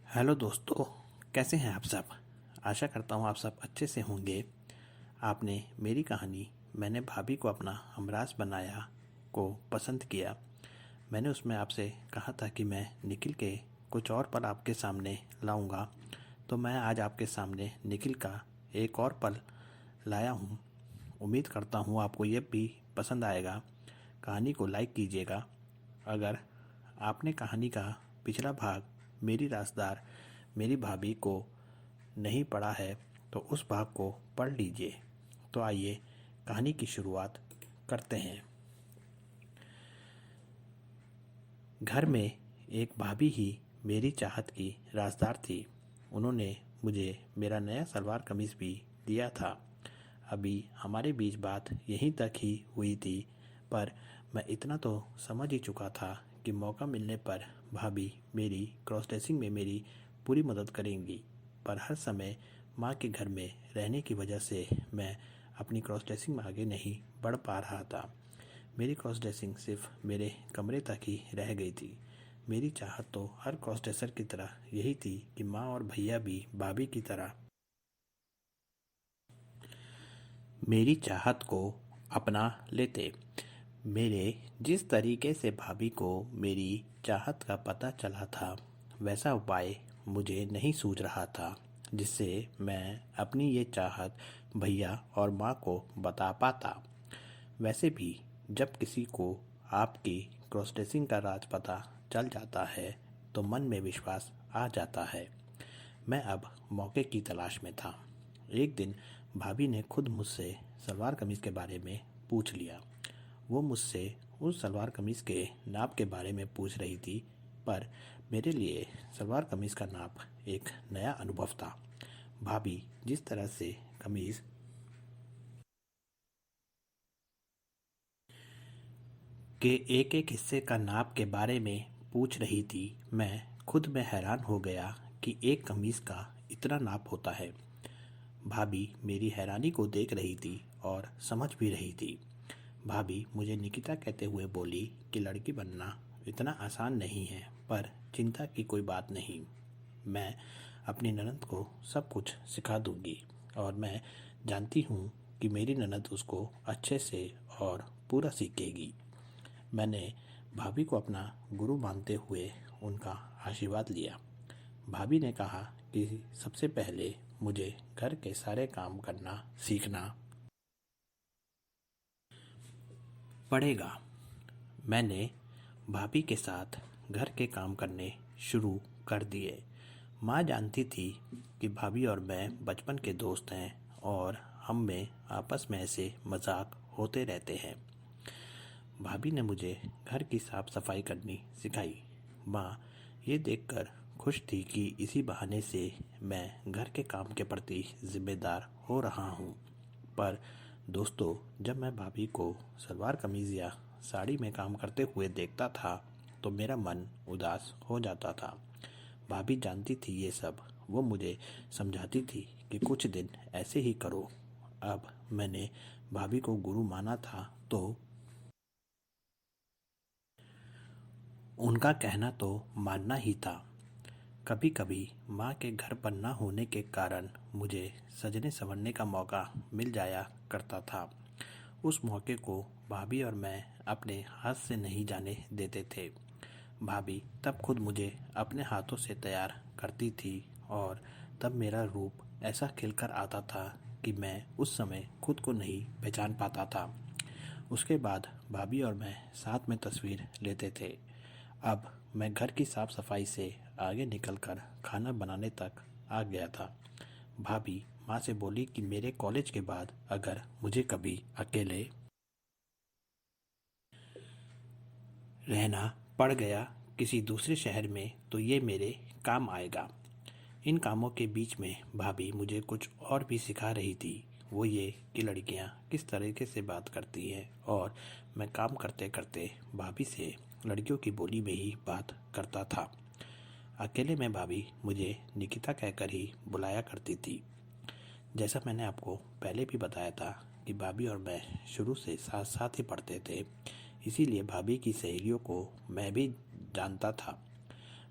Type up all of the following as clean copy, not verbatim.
Hello दोस्तों, कैसे हैं आप सब। आशा करता हूँ आप सब अच्छे से होंगे। आपने मेरी कहानी मैंने भाभी को अपना हमराज बनाया को पसंद किया। मैंने उसमें आपसे कहा था कि मैं निखिल के कुछ और पल आपके सामने लाऊंगा, तो मैं आज आपके सामने निखिल का एक और पल लाया हूँ। उम्मीद करता हूँ आपको ये भी पसंद आएगा। कहानी को लाइक कीजिएगा। अगर आपने कहानी का पिछला भाग मेरी राजदार मेरी भाभी को नहीं पढ़ा है तो उस भाग को पढ़ लीजिए। तो आइए कहानी की शुरुआत करते हैं। घर में एक भाभी ही मेरी चाहत की राजदार थी। उन्होंने मुझे मेरा नया सलवार कमीज़ भी दिया था। अभी हमारे बीच बात यहीं तक ही हुई थी, पर मैं इतना तो समझ ही चुका था कि मौका मिलने पर भाभी मेरी क्रॉस ड्रेसिंग में मेरी पूरी मदद करेंगी। पर हर समय माँ के घर में रहने की वजह से मैं अपनी क्रॉस ड्रेसिंग में आगे नहीं बढ़ पा रहा था। मेरी क्रॉस ड्रेसिंग सिर्फ मेरे कमरे तक ही रह गई थी। मेरी चाहत तो हर क्रॉस ड्रेसर की तरह यही थी कि माँ और भैया भी भाभी की तरह मेरी चाहत को अपना लेते। मेरे जिस तरीके से भाभी को मेरी चाहत का पता चला था, वैसा उपाय मुझे नहीं सूझ रहा था जिससे मैं अपनी ये चाहत भैया और माँ को बता पाता। वैसे भी जब किसी को आपकी क्रॉस ड्रेसिंग का राज पता चल जाता है तो मन में विश्वास आ जाता है। मैं अब मौके की तलाश में था। एक दिन भाभी ने खुद मुझसे सलवार कमीज़ के बारे में पूछ लिया। वो मुझसे उस सलवार कमीज़ के नाप के बारे में पूछ रही थी, पर मेरे लिए सलवार कमीज़ का नाप एक नया अनुभव था। भाभी जिस तरह से कमीज़ के एक एक हिस्से का नाप के बारे में पूछ रही थी, मैं खुद में हैरान हो गया कि एक कमीज़ का इतना नाप होता है। भाभी मेरी हैरानी को देख रही थी और समझ भी रही थी। भाभी मुझे निकिता कहते हुए बोली कि लड़की बनना इतना आसान नहीं है, पर चिंता की कोई बात नहीं। मैं अपनी ननद को सब कुछ सिखा दूंगी और मैं जानती हूँ कि मेरी ननद उसको अच्छे से और पूरा सीखेगी। मैंने भाभी को अपना गुरु मानते हुए उनका आशीर्वाद लिया। भाभी ने कहा कि सबसे पहले मुझे घर के सारे काम करना सीखना पड़ेगा। मैंने भाभी के साथ घर के काम करने शुरू कर दिए। माँ जानती थी कि भाभी और मैं बचपन के दोस्त हैं और हम में आपस में ऐसे मजाक होते रहते हैं। भाभी ने मुझे घर की साफ सफाई करनी सिखाई। माँ ये देखकर खुश थी कि इसी बहाने से मैं घर के काम के प्रति जिम्मेदार हो रहा हूँ। पर दोस्तों, जब मैं भाभी को सलवार कमीज़ या साड़ी में काम करते हुए देखता था तो मेरा मन उदास हो जाता था। भाभी जानती थी ये सब। वो मुझे समझाती थी कि कुछ दिन ऐसे ही करो। अब मैंने भाभी को गुरु माना था तो उनका कहना तो मानना ही था। कभी कभी माँ के घर पर न होने के कारण मुझे सजने संवरने का मौका मिल जाया करता था। उस मौके को भाभी और मैं अपने हाथ से नहीं जाने देते थे। भाभी तब खुद मुझे अपने हाथों से तैयार करती थी और तब मेरा रूप ऐसा खिलकर आता था कि मैं उस समय खुद को नहीं पहचान पाता था। उसके बाद भाभी और मैं साथ में तस्वीर लेते थे। अब मैं घर की साफ सफाई से आगे निकलकर खाना बनाने तक आ गया था। भाभी माँ से बोली कि मेरे कॉलेज के बाद अगर मुझे कभी अकेले रहना पड़ गया किसी दूसरे शहर में तो ये मेरे काम आएगा। इन कामों के बीच में भाभी मुझे कुछ और भी सिखा रही थी। वो ये कि लड़कियां किस तरीके से बात करती हैं, और मैं काम करते करते भाभी से लड़कियों की बोली में ही बात करता था। अकेले में भाभी मुझे निकिता कहकर ही बुलाया करती थी। जैसा मैंने आपको पहले भी बताया था कि भाभी और मैं शुरू से साथ साथ ही पढ़ते थे, इसीलिए भाभी की सहेलियों को मैं भी जानता था।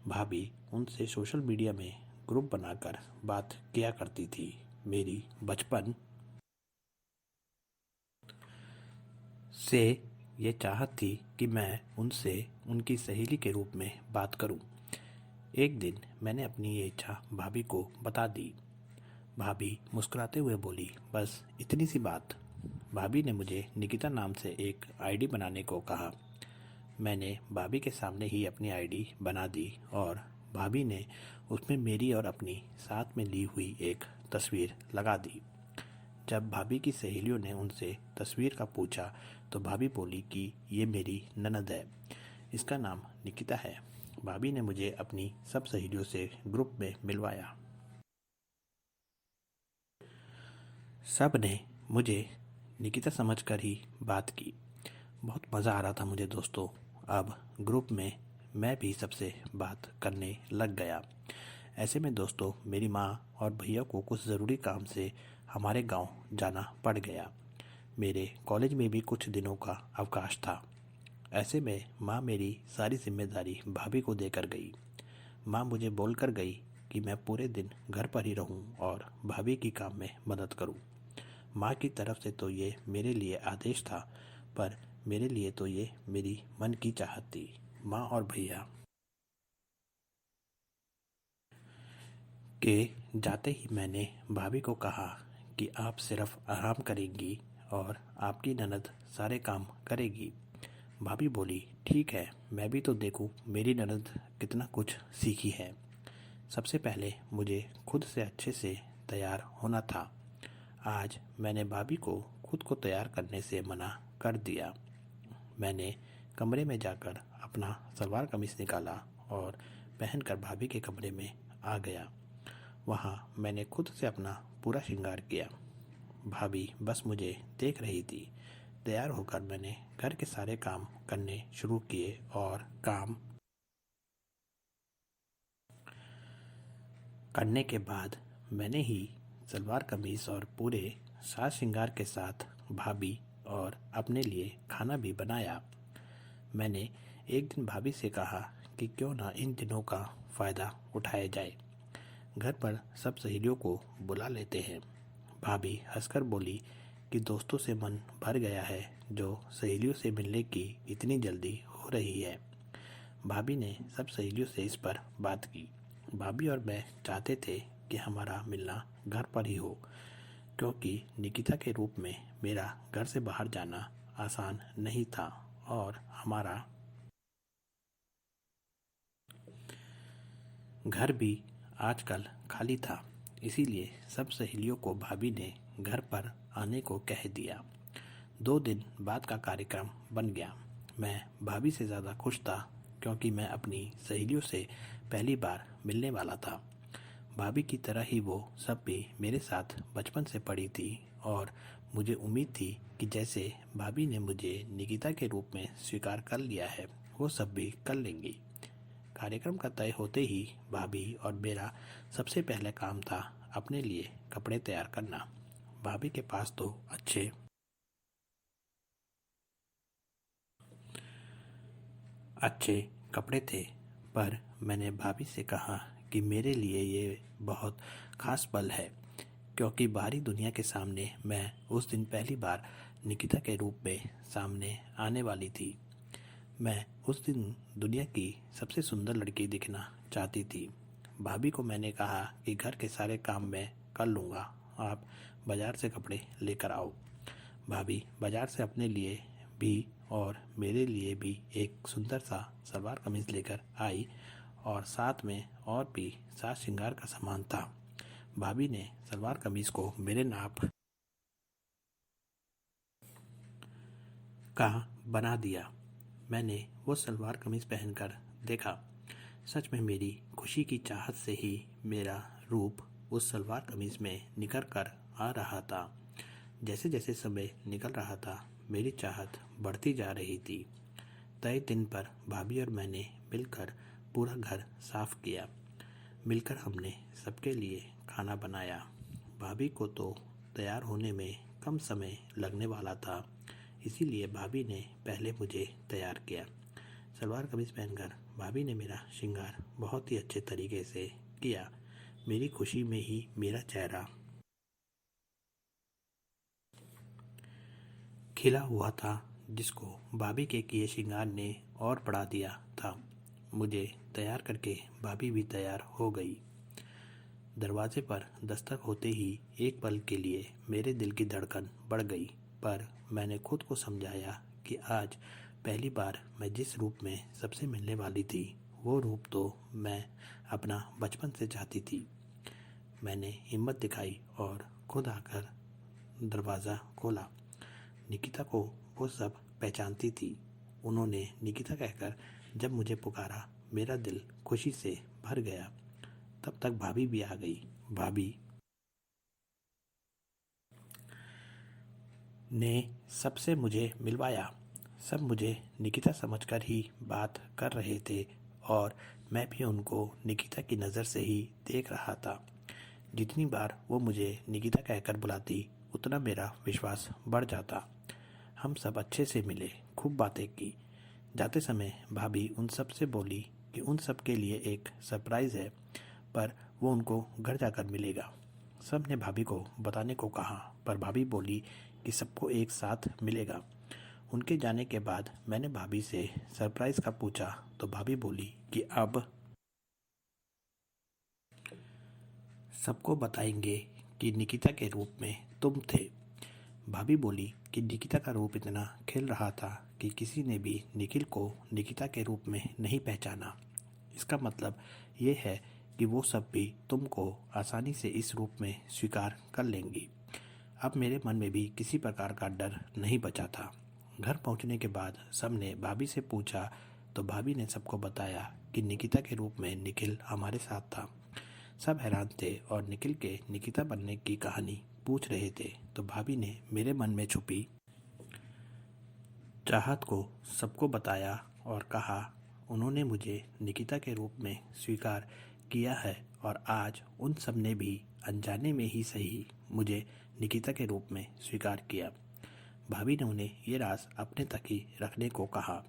भाभी उनसे सोशल मीडिया में ग्रुप बनाकर बात किया करती थी। मेरी बचपन से ये चाहत थी कि मैं उनसे उनकी सहेली के रूप में बात करूं। एक दिन मैंने अपनी ये इच्छा भाभी को बता दी। भाभी मुस्कुराते हुए बोली, बस इतनी सी बात। भाभी ने मुझे निकिता नाम से एक आईडी बनाने को कहा। मैंने भाभी के सामने ही अपनी आईडी बना दी और भाभी ने उसमें मेरी और अपनी साथ में ली हुई एक तस्वीर लगा दी। जब भाभी की सहेलियों ने उनसे तस्वीर का पूछा तो भाभी बोली कि ये मेरी ननद है, इसका नाम निकिता है। भाभी ने मुझे अपनी सब सहेलियों से ग्रुप में मिलवाया। सब ने मुझे निकिता समझकर ही बात की। बहुत मज़ा आ रहा था मुझे दोस्तों। अब ग्रुप में मैं भी सबसे बात करने लग गया। ऐसे में दोस्तों मेरी माँ और भैया को कुछ ज़रूरी काम से हमारे गांव जाना पड़ गया। मेरे कॉलेज में भी कुछ दिनों का अवकाश था। ऐसे में माँ मेरी सारी जिम्मेदारी भाभी को देकर गई। माँ मुझे बोल कर गई कि मैं पूरे दिन घर पर ही रहूं और भाभी की काम में मदद करूं। माँ की तरफ से तो ये मेरे लिए आदेश था, पर मेरे लिए तो ये मेरी मन की चाहत थी। माँ और भैया के जाते ही मैंने भाभी को कहा कि आप सिर्फ आराम करेंगी और आपकी ननद सारे काम करेगी। भाभी बोली, ठीक है, मैं भी तो देखूं मेरी ननद कितना कुछ सीखी है। सबसे पहले मुझे खुद से अच्छे से तैयार होना था। आज मैंने भाभी को खुद को तैयार करने से मना कर दिया। मैंने कमरे में जाकर अपना सलवार कमीज निकाला और पहनकर भाभी के कमरे में आ गया। वहाँ मैंने खुद से अपना पूरा श्रृंगार किया। भाभी बस मुझे देख रही थी। तैयार होकर मैंने घर के सारे काम करने शुरू किए और काम करने के बाद मैंने ही सलवार कमीज और पूरे साज श्रृंगार के साथ भाभी और अपने लिए खाना भी बनाया। मैंने एक दिन भाभी से कहा कि क्यों ना इन दिनों का फ़ायदा उठाया जाए, घर पर सब सहेलियों को बुला लेते हैं। भाभी हंसकर बोली कि दोस्तों से मन भर गया है, जो सहेलियों से मिलने की इतनी जल्दी हो रही है। भाभी ने सब सहेलियों से इस पर बात की। भाभी और मैं चाहते थे कि हमारा मिलना घर पर ही हो, क्योंकि निकिता के रूप में मेरा घर से बाहर जाना आसान नहीं था और हमारा घर भी आजकल खाली था। इसीलिए सब सहेलियों को भाभी ने घर पर आने को कह दिया। 2 दिन बाद का कार्यक्रम बन गया। मैं भाभी से ज़्यादा खुश था, क्योंकि मैं अपनी सहेलियों से पहली बार मिलने वाला था। भाभी की तरह ही वो सब भी मेरे साथ बचपन से पड़ी थी और मुझे उम्मीद थी कि जैसे भाभी ने मुझे निकिता के रूप में स्वीकार कर लिया है, वो सब भी कर लेंगी। कार्यक्रम का तय होते ही भाभी और मेरा सबसे पहले काम था अपने लिए कपड़े तैयार करना। भाभी के पास तो अच्छे कपड़े थे, पर मैंने भाभी से कहा कि मेरे लिए ये बहुत ख़ास पल है, क्योंकि बाहरी दुनिया के सामने मैं उस दिन पहली बार निकिता के रूप में सामने आने वाली थी। मैं उस दिन दुनिया की सबसे सुंदर लड़की दिखना चाहती थी। भाभी को मैंने कहा कि घर के सारे काम मैं कर लूँगा, आप बाज़ार से कपड़े लेकर आओ। भाभी बाज़ार से अपने लिए भी और मेरे लिए भी एक सुंदर सा सलवार कमीज़ लेकर आई और साथ में और भी साज श्रृंगार का सामान था। भाभी ने सलवार कमीज़ को मेरे नाप का बना दिया। मैंने वो सलवार कमीज़ पहनकर देखा। सच में मेरी खुशी की चाहत से ही मेरा रूप उस सलवार कमीज़ में निखर कर आ रहा था। जैसे जैसे समय निकल रहा था, मेरी चाहत बढ़ती जा रही थी। तय दिन पर भाभी और मैंने मिलकर पूरा घर साफ किया। मिलकर हमने सबके लिए खाना बनाया। भाभी को तो तैयार होने में कम समय लगने वाला था, इसीलिए भाभी ने पहले मुझे तैयार किया। सलवार कमीज पहनकर भाभी ने मेरा श्रृंगार बहुत ही अच्छे तरीके से किया। मेरी खुशी में ही मेरा चेहरा खिला हुआ था, जिसको भाभी के किए श्रृंगार ने और बढ़ा दिया था। मुझे तैयार करके भाभी भी तैयार हो गई। दरवाजे पर दस्तक होते ही एक पल के लिए मेरे दिल की धड़कन बढ़ गई, पर मैंने खुद को समझाया कि आज पहली बार मैं जिस रूप में सबसे मिलने वाली थी, वो रूप तो मैं अपना बचपन से चाहती थी। मैंने हिम्मत दिखाई और खुद आकर दरवाज़ा खोला। निकिता को वो सब पहचानती थी। उन्होंने निकिता कहकर जब मुझे पुकारा, मेरा दिल खुशी से भर गया। तब तक भाभी भी आ गई। भाभी ने सबसे मुझे मिलवाया। सब मुझे निकिता समझकर ही बात कर रहे थे और मैं भी उनको निकिता की नज़र से ही देख रहा था। जितनी बार वो मुझे निकिता कहकर बुलाती, उतना मेरा विश्वास बढ़ जाता। हम सब अच्छे से मिले, खूब बातें की। जाते समय भाभी उन सब से बोली कि उन सब के लिए एक सरप्राइज़ है, पर वो उनको घर जाकर मिलेगा। सब ने भाभी को बताने को कहा, पर भाभी बोली कि सबको एक साथ मिलेगा। उनके जाने के बाद मैंने भाभी से सरप्राइज़ का पूछा तो भाभी बोली कि अब सबको बताएंगे कि निकिता के रूप में तुम थे। भाभी बोली कि निकिता का रूप इतना खिल रहा था कि किसी ने भी निखिल को निकिता के रूप में नहीं पहचाना। इसका मतलब ये है कि वो सब भी तुमको आसानी से इस रूप में स्वीकार कर लेंगी। अब मेरे मन में भी किसी प्रकार का डर नहीं बचा था। घर पहुंचने के बाद सब ने भाभी से पूछा तो भाभी ने सबको बताया कि निकिता के रूप में निखिल हमारे साथ था। सब हैरान थे और निखिल के निकिता बनने की कहानी पूछ रहे थे, तो भाभी ने मेरे मन में छुपी चाहत को सबको बताया और कहा उन्होंने मुझे निकिता के रूप में स्वीकार किया है और आज उन सब ने भी अनजाने में ही सही मुझे निकिता के रूप में स्वीकार किया। भाभी ने उन्हें ये राज अपने तक ही रखने को कहा।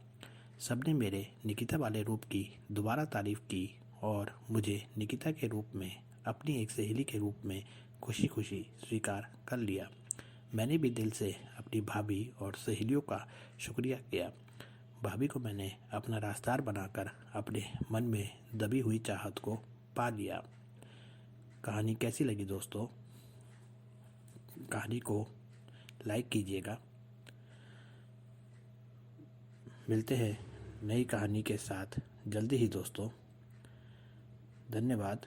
सबने मेरे निकिता वाले रूप की दोबारा तारीफ की और मुझे निकिता के रूप में अपनी एक सहेली के रूप में खुशी खुशी स्वीकार कर लिया। मैंने भी दिल से अपनी भाभी और सहेलियों का शुक्रिया किया। भाभी को मैंने अपना रास्तार बनाकर अपने मन में दबी हुई चाहत को पा लिया। कहानी कैसी लगी दोस्तों? कहानी को लाइक कीजिएगा। मिलते हैं नई कहानी के साथ जल्दी ही दोस्तों। धन्यवाद।